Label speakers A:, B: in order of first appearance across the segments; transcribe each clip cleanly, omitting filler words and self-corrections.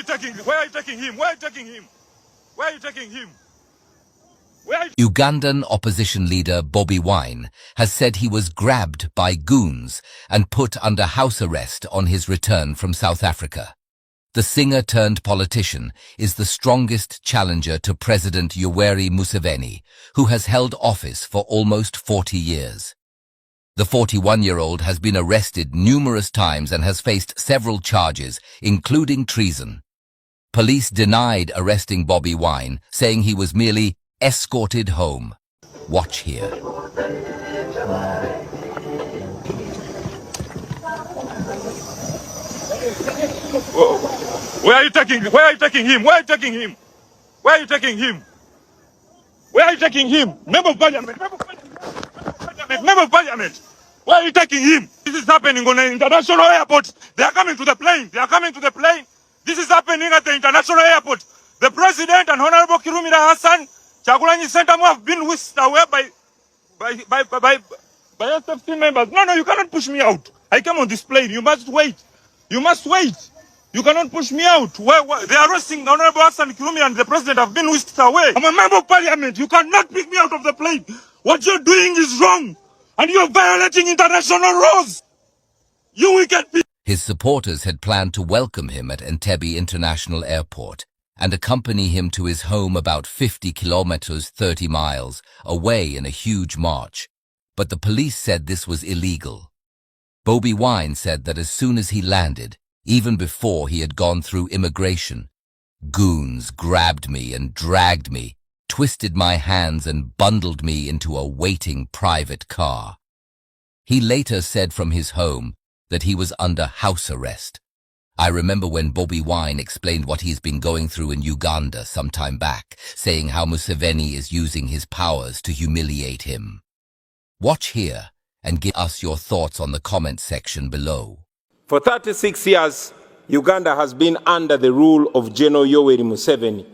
A: taking him? Where are you taking him? Where are you taking him? Where are you taking him?
B: Ugandan opposition leader Bobi Wine has said he was grabbed by goons and put under house arrest on his return from South Africa. The singer-turned-politician is the strongest challenger to President Yoweri Museveni, who has held office for almost 40 years. The 41-year-old has been arrested numerous times and has faced several charges, including treason. Police denied arresting Bobi Wine, saying he was merely escorted home. Watch here.
A: Where are you taking him? Where are you taking him? Where are you taking him? Where are you taking him? Where are you taking him? Member of Parliament. Member of Parliament. Member of Parliament. Where are you taking him? This is happening on an international airport. They are coming to the plane. They are coming to the plane. This is happening at the international airport. The President and Honorable Kirumira Hassan Chagulanyi Sentamu have been whisked away by SFC members. No, you cannot push me out. I came on this plane. You must wait. You must wait. You cannot push me out. They are arresting Honorable Hassan Kirumi and the President have been whisked away. I'm a member of Parliament. You cannot pick me out of the plane. What you're doing is wrong. And you're violating international laws. You wicked people.
B: His supporters had planned to welcome him at Entebbe International Airport and accompany him to his home about 50 kilometers, 30 miles, away in a huge march. But the police said this was illegal. Bobi Wine said that as soon as he landed, even before he had gone through immigration, goons grabbed me and dragged me, twisted my hands and bundled me into a waiting private car. He later said from his home that he was under house arrest. I remember when Bobi Wine explained what he's been going through in Uganda some time back, saying how Museveni is using his powers to humiliate him. Watch here and give us your thoughts on the comment section below.
C: For 36 years, Uganda has been under the rule of General Yoweri Museveni.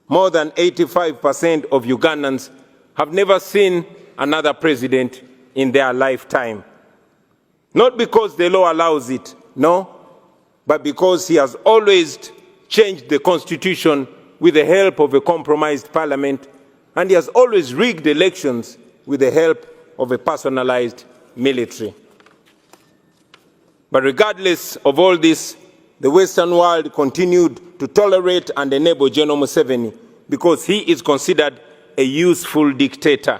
C: More than 85% of Ugandans have never seen another president in their lifetime. Not because the law allows it, no, but because he has always changed the constitution with the help of a compromised parliament, and he has always rigged elections with the help of a personalized military. But regardless of all this, the Western world continued to tolerate and enable General Museveni because he is considered a useful dictator,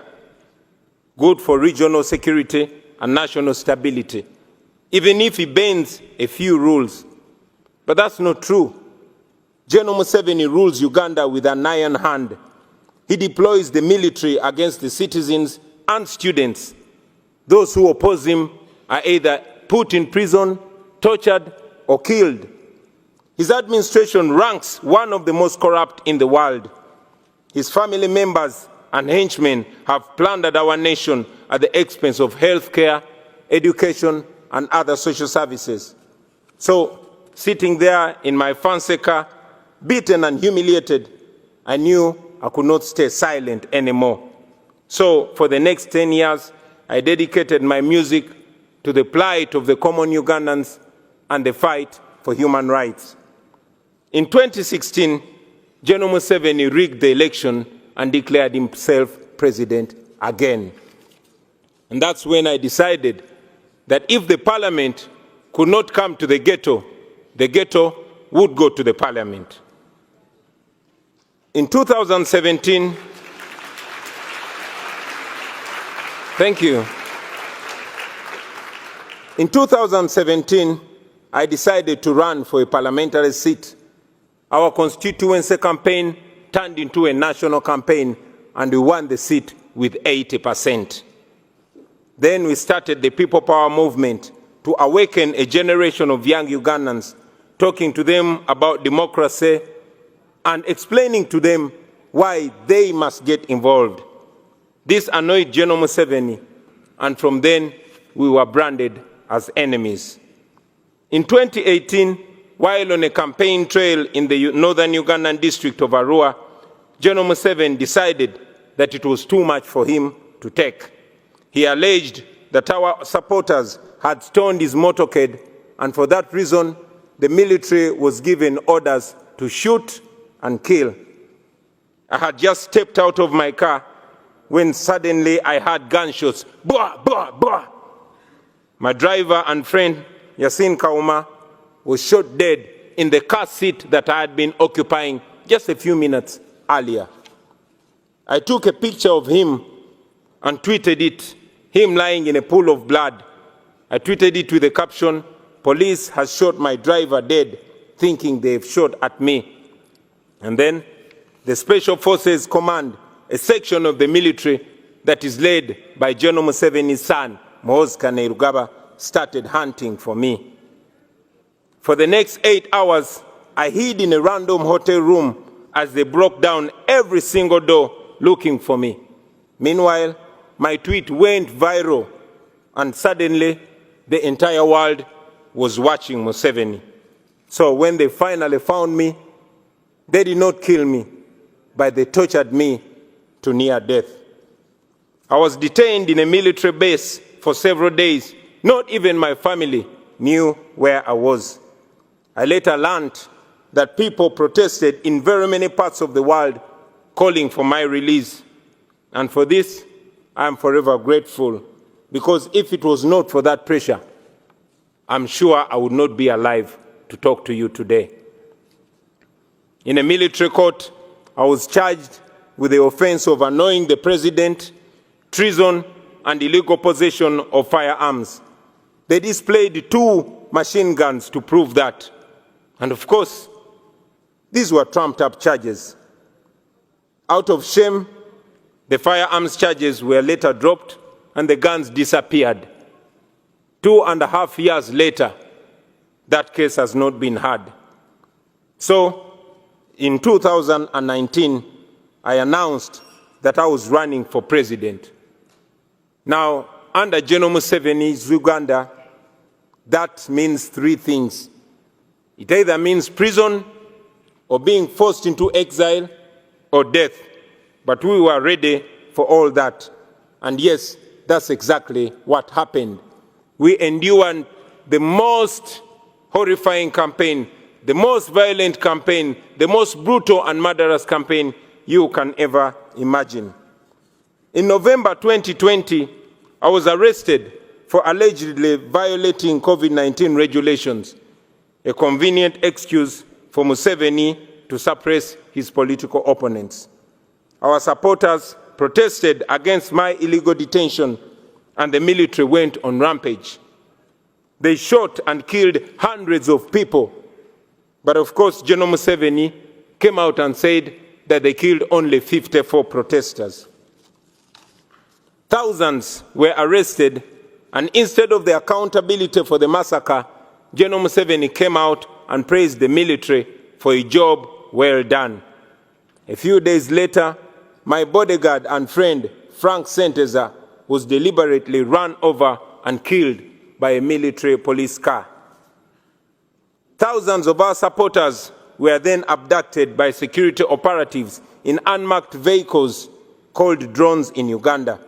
C: good for regional security and national stability, even if he bends a few rules. But that's not true. General Museveni rules Uganda with an iron hand. He deploys the military against the citizens and students. Those who oppose him are either put in prison, tortured, or killed. His administration ranks one of the most corrupt in the world. His family members and henchmen have plundered our nation at the expense of healthcare, education, and other social services. So, sitting there in my fancy car, beaten and humiliated, I knew I could not stay silent anymore. So, for the next 10 years, I dedicated my music to the plight of the common Ugandans and the fight for human rights. In 2016, General Museveni rigged the election and declared himself president again. And that's when I decided that if the parliament could not come to the ghetto would go to the parliament. In 2017, thank you. In 2017, I decided to run for a parliamentary seat. Our constituency campaign turned into a national campaign, and we won the seat with 80%. Then we started the People Power movement to awaken a generation of young Ugandans, talking to them about democracy and explaining to them why they must get involved. This annoyed General Museveni, and from then we were branded as enemies. In 2018, while on a campaign trail in the northern Ugandan district of Arua, General Museveni decided that it was too much for him to take. He alleged that our supporters had stoned his motorcade, and for that reason, the military was given orders to shoot and kill. I had just stepped out of my car when suddenly I heard gunshots. Blah, blah, blah. My driver and friend, Yasin Kauma, was shot dead in the car seat that I had been occupying just a few minutes earlier. I took a picture of him and tweeted it, him lying in a pool of blood. I tweeted it with the caption, "Police has shot my driver dead, thinking they've shot at me." And then the Special Forces Command, a section of the military that is led by General Museveni's son, Muhoozi Kainerugaba, started hunting for me. For the next 8 hours, I hid in a random hotel room as they broke down every single door looking for me. Meanwhile, my tweet went viral, and suddenly the entire world was watching Museveni. So when they finally found me, they did not kill me, but they tortured me to near death. I was detained in a military base for several days. Not even my family knew where I was. I later learned that people protested in very many parts of the world calling for my release. And for this, I am forever grateful, because if it was not for that pressure, I'm sure I would not be alive to talk to you today. In a military court, I was charged with the offense of annoying the president, treason, and illegal possession of firearms. They displayed 2 machine guns to prove that. And of course, these were trumped-up charges. Out of shame, the firearms charges were later dropped and the guns disappeared. 2.5 years later, that case has not been heard. So, in 2019, I announced that I was running for president. Now, under General Museveni's Uganda, that means 3 things. It either means prison, or being forced into exile, or death. But we were ready for all that. And yes, that's exactly what happened. We endured the most horrifying campaign, the most violent campaign, the most brutal and murderous campaign you can ever imagine. In November 2020, I was arrested for allegedly violating COVID-19 regulations, a convenient excuse for Museveni to suppress his political opponents. Our supporters protested against my illegal detention, and the military went on rampage. They shot and killed hundreds of people. But of course, General Museveni came out and said that they killed only 54 protesters. Thousands were arrested, and instead of the accountability for the massacre, General Museveni came out and praised the military for a job well done. A few days later, my bodyguard and friend, Frank Senteza, was deliberately run over and killed by a military police car. Thousands of our supporters were then abducted by security operatives in unmarked vehicles called drones in Uganda.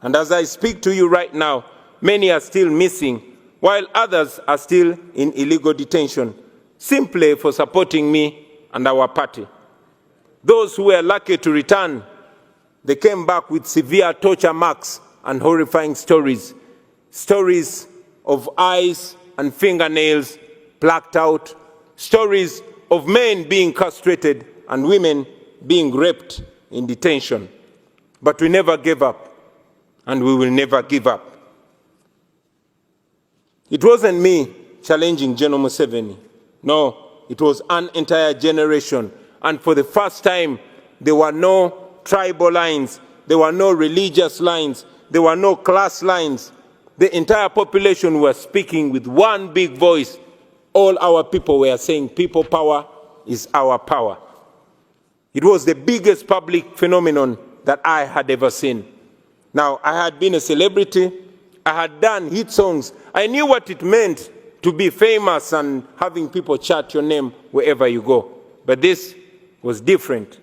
C: And as I speak to you right now, many are still missing, while others are still in illegal detention, simply for supporting me and our party. Those who were lucky to return, they came back with severe torture marks and horrifying stories. Stories of eyes and fingernails plucked out. Stories of men being castrated and women being raped in detention. But we never gave up, and we will never give up. It wasn't me challenging General Museveni. No, it was an entire generation. And for the first time, there were no tribal lines, there were no religious lines, there were no class lines. The entire population was speaking with one big voice. All our people were saying, people power is our power. It was the biggest public phenomenon that I had ever seen. Now, I had been a celebrity, I had done hit songs, I knew what it meant to be famous and having people chant your name wherever you go. But this was different.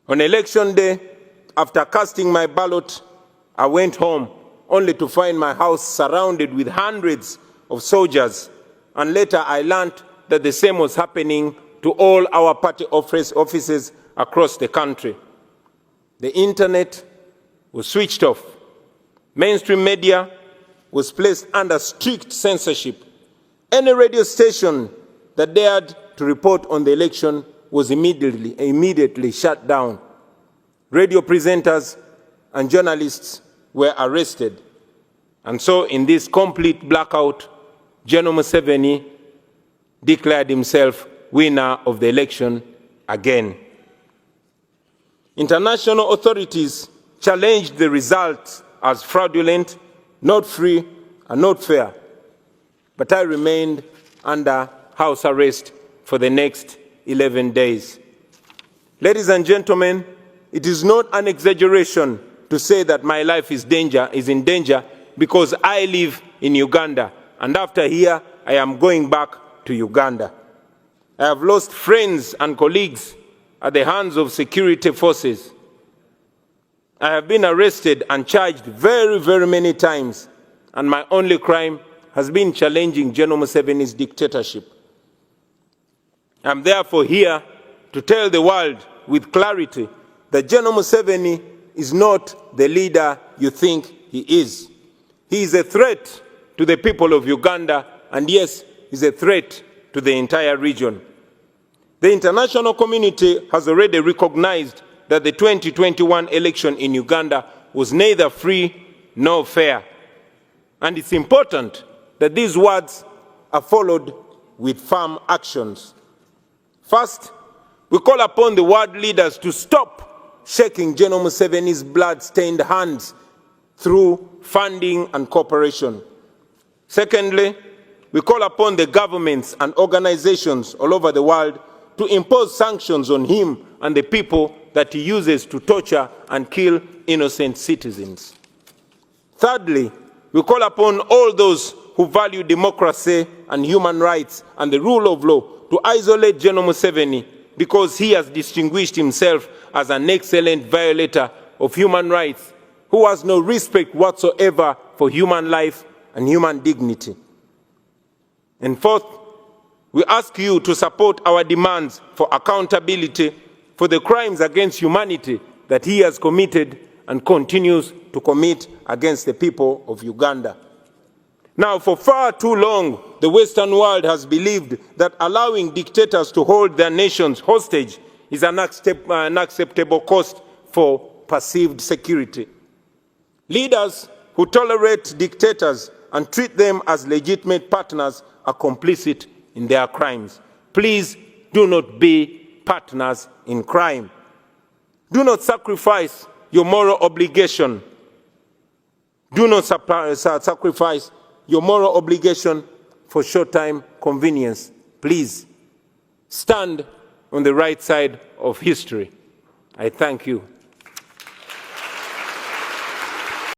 C: On election day, after casting my ballot, I went home only to find my house surrounded with hundreds of soldiers. And later I learned that the same was happening to all our party offices across the country. The internet was switched off. Mainstream media was placed under strict censorship. Any radio station that dared to report on the election was immediately shut down. Radio presenters and journalists were arrested. And so in this complete blackout, General Museveni declared himself winner of the election again. International authorities challenged the results as fraudulent, not free, and not fair. But I remained under house arrest for the next 11 days. Ladies and gentlemen, it is not an exaggeration to say that my life is in danger because I live in Uganda, and after here, I am going back to Uganda. I have lost friends and colleagues at the hands of security forces. I have been arrested and charged very, very many times, and my only crime has been challenging General Museveni's dictatorship. I am therefore here to tell the world with clarity that General Museveni is not the leader you think he is. He is a threat to the people of Uganda, and yes, he is a threat to the entire region. The international community has already recognized that the 2021 election in Uganda was neither free nor fair. And it's important that these words are followed with firm actions. First, we call upon the world leaders to stop shaking General Museveni's blood-stained hands through funding and cooperation. Secondly, we call upon the governments and organizations all over the world to impose sanctions on him and the people that he uses to torture and kill innocent citizens. Thirdly, we call upon all those who value democracy and human rights and the rule of law to isolate General Museveni because he has distinguished himself as an excellent violator of human rights who has no respect whatsoever for human life and human dignity. And fourth, we ask you to support our demands for accountability for the crimes against humanity that he has committed and continues to commit against the people of Uganda. Now, for far too long, the Western world has believed that allowing dictators to hold their nations hostage is an unacceptable cost for perceived security. Leaders who tolerate dictators and treat them as legitimate partners are complicit in their crimes. Please do not be partners in crime. Do not sacrifice your moral obligation. Do not sacrifice your moral obligation for short-time convenience. Please stand on the right side of history. I thank you.